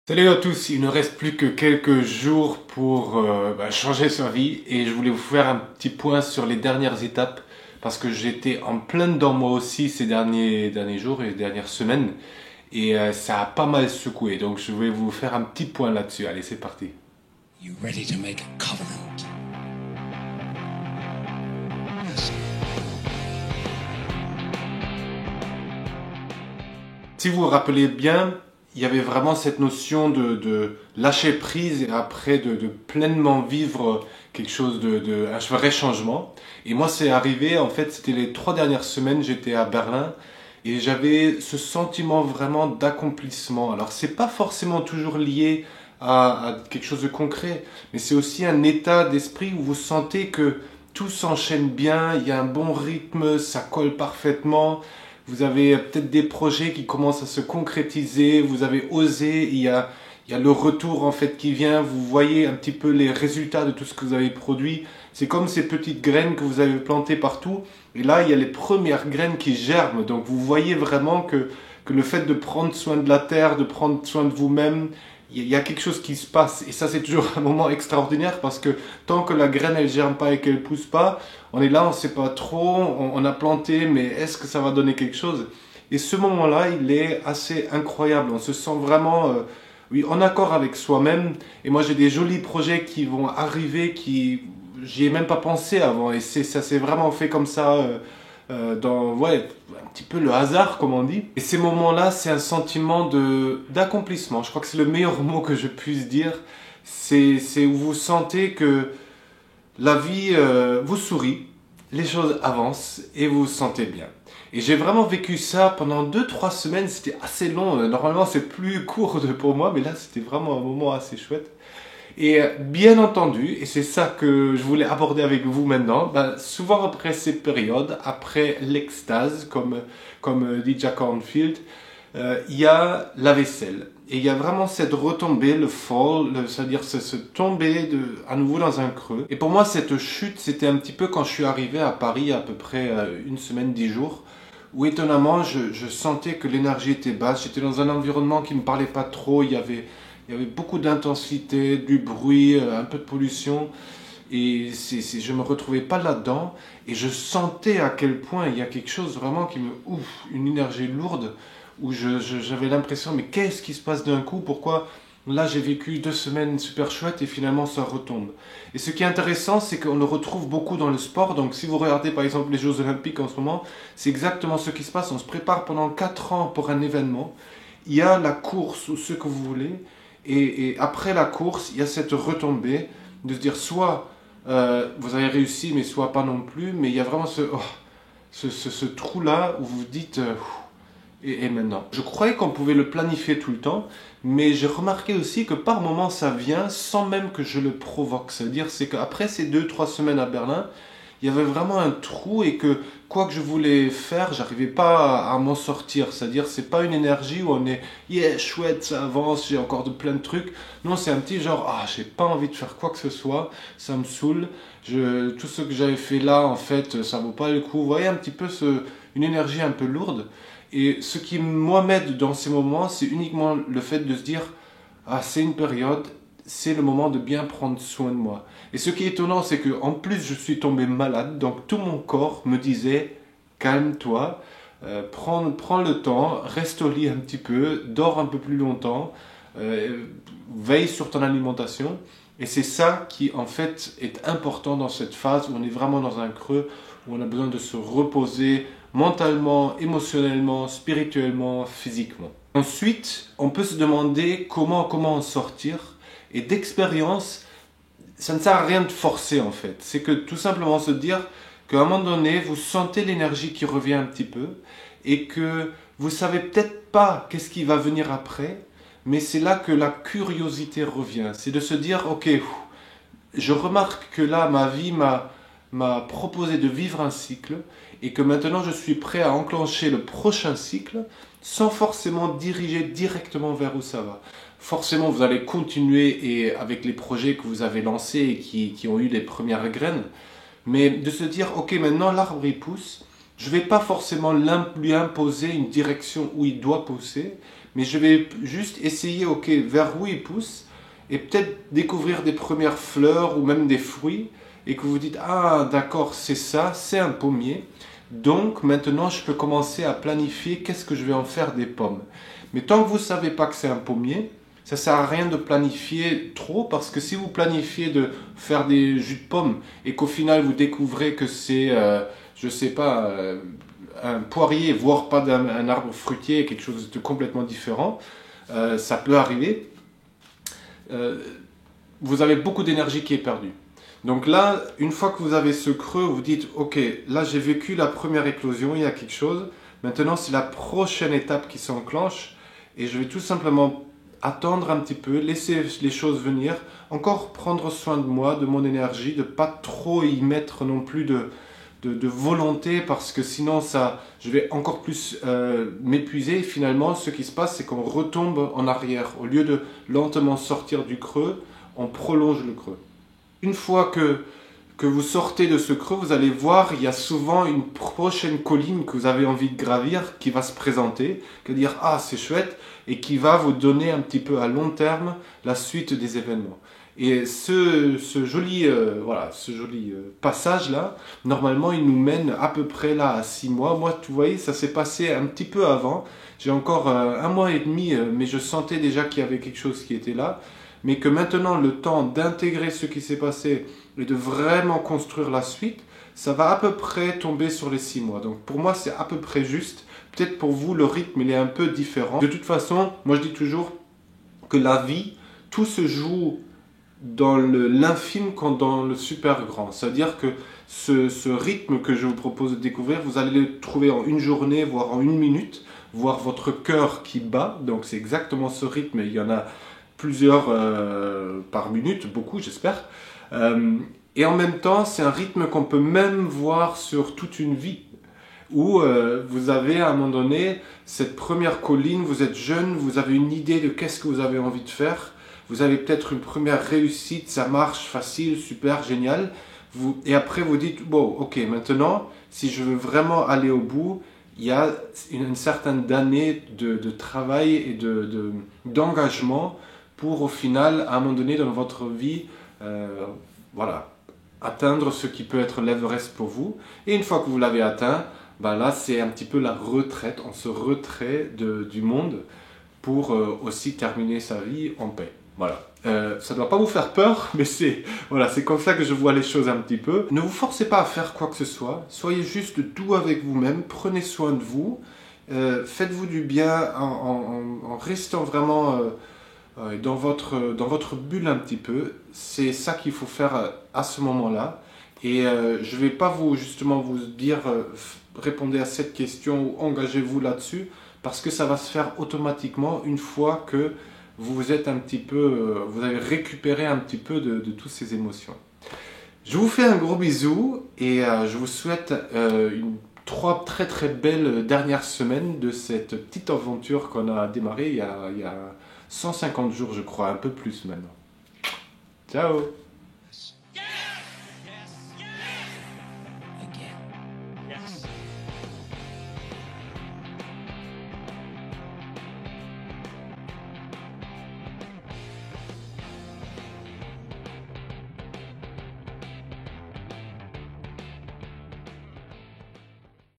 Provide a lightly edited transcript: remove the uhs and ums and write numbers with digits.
Salut à tous, il ne reste plus que quelques jours pour changer sa vie et je voulais vous faire un petit point sur les dernières étapes parce que j'étais en plein dedans moi aussi ces derniers jours et les dernières semaines et ça a pas mal secoué, donc je vais vous faire un petit point là-dessus. Allez, c'est parti. You ready to make a covenant? Yes. Si vous vous rappelez bien, il y avait vraiment cette notion de lâcher prise et après de pleinement vivre quelque chose un vrai changement. Et moi, c'est arrivé, en fait, c'était les 3 dernières semaines, j'étais à Berlin et j'avais ce sentiment vraiment d'accomplissement. Alors, c'est pas forcément toujours lié à quelque chose de concret, mais c'est aussi un état d'esprit où vous sentez que tout s'enchaîne bien, il y a un bon rythme, ça colle parfaitement. Vous avez peut-être des projets qui commencent à se concrétiser, vous avez osé, il y a le retour en fait qui vient, vous voyez un petit peu les résultats de tout ce que vous avez produit. C'est comme ces petites graines que vous avez plantées partout. Et là, il y a les premières graines qui germent. Donc vous voyez vraiment que le fait de prendre soin de la terre, de prendre soin de vous-même, il y a quelque chose qui se passe. Et ça, c'est toujours un moment extraordinaire parce que tant que la graine, elle germe pas et qu'elle pousse pas, on est là, on sait pas trop, on a planté, mais est-ce que ça va donner quelque chose? Et ce moment-là, il est assez incroyable. On se sent vraiment, oui, en accord avec soi-même. Et moi, j'ai des jolis projets qui vont arriver, qui j'y ai même pas pensé avant. Et ça s'est vraiment fait comme ça, ouais, un petit peu le hasard, comme on dit. Et ces moments-là, c'est un sentiment d'accomplissement. Je crois que c'est le meilleur mot que je puisse dire. C'est où vous sentez que la vie vous sourit, les choses avancent et vous vous sentez bien. Et j'ai vraiment vécu ça pendant 2, 3 semaines, c'était assez long. Normalement, c'est plus court pour moi, mais là, c'était vraiment un moment assez chouette. Et bien entendu, et c'est ça que je voulais aborder avec vous maintenant, ben, souvent après ces périodes, après l'extase, comme dit Jack Cornfield, il y a la vaisselle. Et il y a vraiment cette retombée, le fall, c'est-à-dire se tomber à nouveau dans un creux. Et pour moi, cette chute, c'était un petit peu quand je suis arrivé à Paris, à peu près une semaine, 10 jours, où étonnamment, je sentais que l'énergie était basse. J'étais dans un environnement qui ne me parlait pas trop. Il y avait beaucoup d'intensité, du bruit, un peu de pollution. Et je ne me retrouvais pas là-dedans. Et je sentais à quel point il y a quelque chose vraiment qui me ouf, une énergie lourde où j'avais l'impression, mais qu'est-ce qui se passe d'un coup? Pourquoi là j'ai vécu 2 semaines super chouettes et finalement ça retombe? Et ce qui est intéressant, c'est qu'on le retrouve beaucoup dans le sport. Donc si vous regardez par exemple les Jeux Olympiques en ce moment, c'est exactement ce qui se passe. On se prépare pendant 4 ans pour un événement. Il y a la course ou ce que vous voulez. Et après la course, il y a cette retombée de se dire soit vous avez réussi, mais soit pas non plus. Mais il y a vraiment ce trou-là où vous dites et maintenant. Je croyais qu'on pouvait le planifier tout le temps, mais j'ai remarqué aussi que par moments ça vient sans même que je le provoque. C'est-à-dire c'est qu'après ces 2, 3 semaines à Berlin, il y avait vraiment un trou et que quoi que je voulais faire, j'arrivais pas à m'en sortir. C'est-à-dire c'est pas une énergie où on est yeah chouette, ça avance, j'ai encore de plein de trucs. Non, c'est un petit genre ah j'ai pas envie de faire quoi que ce soit, ça me saoule. Tout ce que j'avais fait là en fait ça vaut pas le coup. Vous voyez un petit peu une énergie un peu lourde. Et ce qui moi m'aide dans ces moments, c'est uniquement le fait de se dire ah c'est une période, c'est le moment de bien prendre soin de moi. Et ce qui est étonnant, c'est que en plus je suis tombé malade, donc tout mon corps me disait calme-toi, prends le temps, reste au lit un petit peu, dors un peu plus longtemps, veille sur ton alimentation. Et c'est ça qui en fait est important dans cette phase où on est vraiment dans un creux, où on a besoin de se reposer mentalement, émotionnellement, spirituellement, physiquement. Ensuite, on peut se demander comment en sortir. Et d'expérience, ça ne sert à rien de forcer en fait. C'est que tout simplement se dire qu'à un moment donné, vous sentez l'énergie qui revient un petit peu et que vous savez peut-être pas qu'est-ce qui va venir après, mais c'est là que la curiosité revient. C'est de se dire, ok, je remarque que là, ma vie m'a proposé de vivre un cycle et que maintenant je suis prêt à enclencher le prochain cycle sans forcément diriger directement vers où ça va. Forcément, vous allez continuer et avec les projets que vous avez lancés et qui ont eu les premières graines, mais de se dire, ok, maintenant l'arbre il pousse, je ne vais pas forcément lui imposer une direction où il doit pousser, mais je vais juste essayer, ok, vers où il pousse, et peut-être découvrir des premières fleurs ou même des fruits, et que vous dites, ah d'accord, c'est ça, c'est un pommier, donc maintenant je peux commencer à planifier qu'est-ce que je vais en faire des pommes. Mais tant que vous ne savez pas que c'est un pommier, ça ne sert à rien de planifier trop, parce que si vous planifiez de faire des jus de pommes, et qu'au final vous découvrez que c'est, je sais pas, un poirier, voire pas un arbre fruitier, quelque chose de complètement différent, ça peut arriver, vous avez beaucoup d'énergie qui est perdue. Donc là, une fois que vous avez ce creux, vous dites, ok, là j'ai vécu la première éclosion, il y a quelque chose, maintenant c'est la prochaine étape qui s'enclenche, et je vais tout simplement attendre un petit peu, laisser les choses venir, encore prendre soin de moi, de mon énergie, de pas trop y mettre non plus de volonté, parce que sinon je vais encore plus m'épuiser. Et finalement, ce qui se passe, c'est qu'on retombe en arrière. Au lieu de lentement sortir du creux, on prolonge le creux. Une fois que vous sortez de ce creux, vous allez voir, il y a souvent une prochaine colline que vous avez envie de gravir qui va se présenter, qui va dire « Ah, c'est chouette !» et qui va vous donner un petit peu à long terme la suite des événements. Et ce joli passage-là, normalement, il nous mène à peu près là à 6 mois. Moi, vous voyez, ça s'est passé un petit peu avant. J'ai encore 1 mois et demi, mais je sentais déjà qu'il y avait quelque chose qui était là. Mais que maintenant, le temps d'intégrer ce qui s'est passé et de vraiment construire la suite, ça va à peu près tomber sur les 6 mois. Donc pour moi, c'est à peu près juste. Peut-être pour vous, le rythme, il est un peu différent. De toute façon, moi je dis toujours que la vie, tout se joue dans l'infime comme dans le super grand. C'est-à-dire que ce rythme que je vous propose de découvrir, vous allez le trouver en une journée, voire en 1 minute, voir votre cœur qui bat. Donc c'est exactement ce rythme. Il y en a plusieurs par minute, beaucoup j'espère. Et en même temps, c'est un rythme qu'on peut même voir sur toute une vie, où vous avez à un moment donné cette première colline, vous êtes jeune, vous avez une idée de qu'est-ce que vous avez envie de faire, vous avez peut-être une première réussite, ça marche, facile, super, génial, et après vous dites, bon, ok, maintenant, si je veux vraiment aller au bout, il y a une certaine année de travail et d'engagement pour au final, à un moment donné dans votre vie, voilà, atteindre ce qui peut être l'Everest pour vous. Et une fois que vous l'avez atteint, ben là c'est un petit peu la retraite, on se retrait du monde pour aussi terminer sa vie en paix. Voilà. Ça ne doit pas vous faire peur, mais voilà, c'est comme ça que je vois les choses un petit peu. Ne vous forcez pas à faire quoi que ce soit, soyez juste doux avec vous-même, prenez soin de vous, faites-vous du bien en restant vraiment dans votre bulle un petit peu. C'est ça qu'il faut faire à ce moment-là. Et je ne vais pas justement vous dire répondez à cette question ou engagez-vous là-dessus, parce que ça va se faire automatiquement une fois que vous êtes un petit peu, vous avez récupéré un petit peu de toutes ces émotions. Je vous fais un gros bisou et je vous souhaite 3 très très belles dernières semaines de cette petite aventure qu'on a démarrée il y a 150 jours, je crois, un peu plus maintenant. Ciao!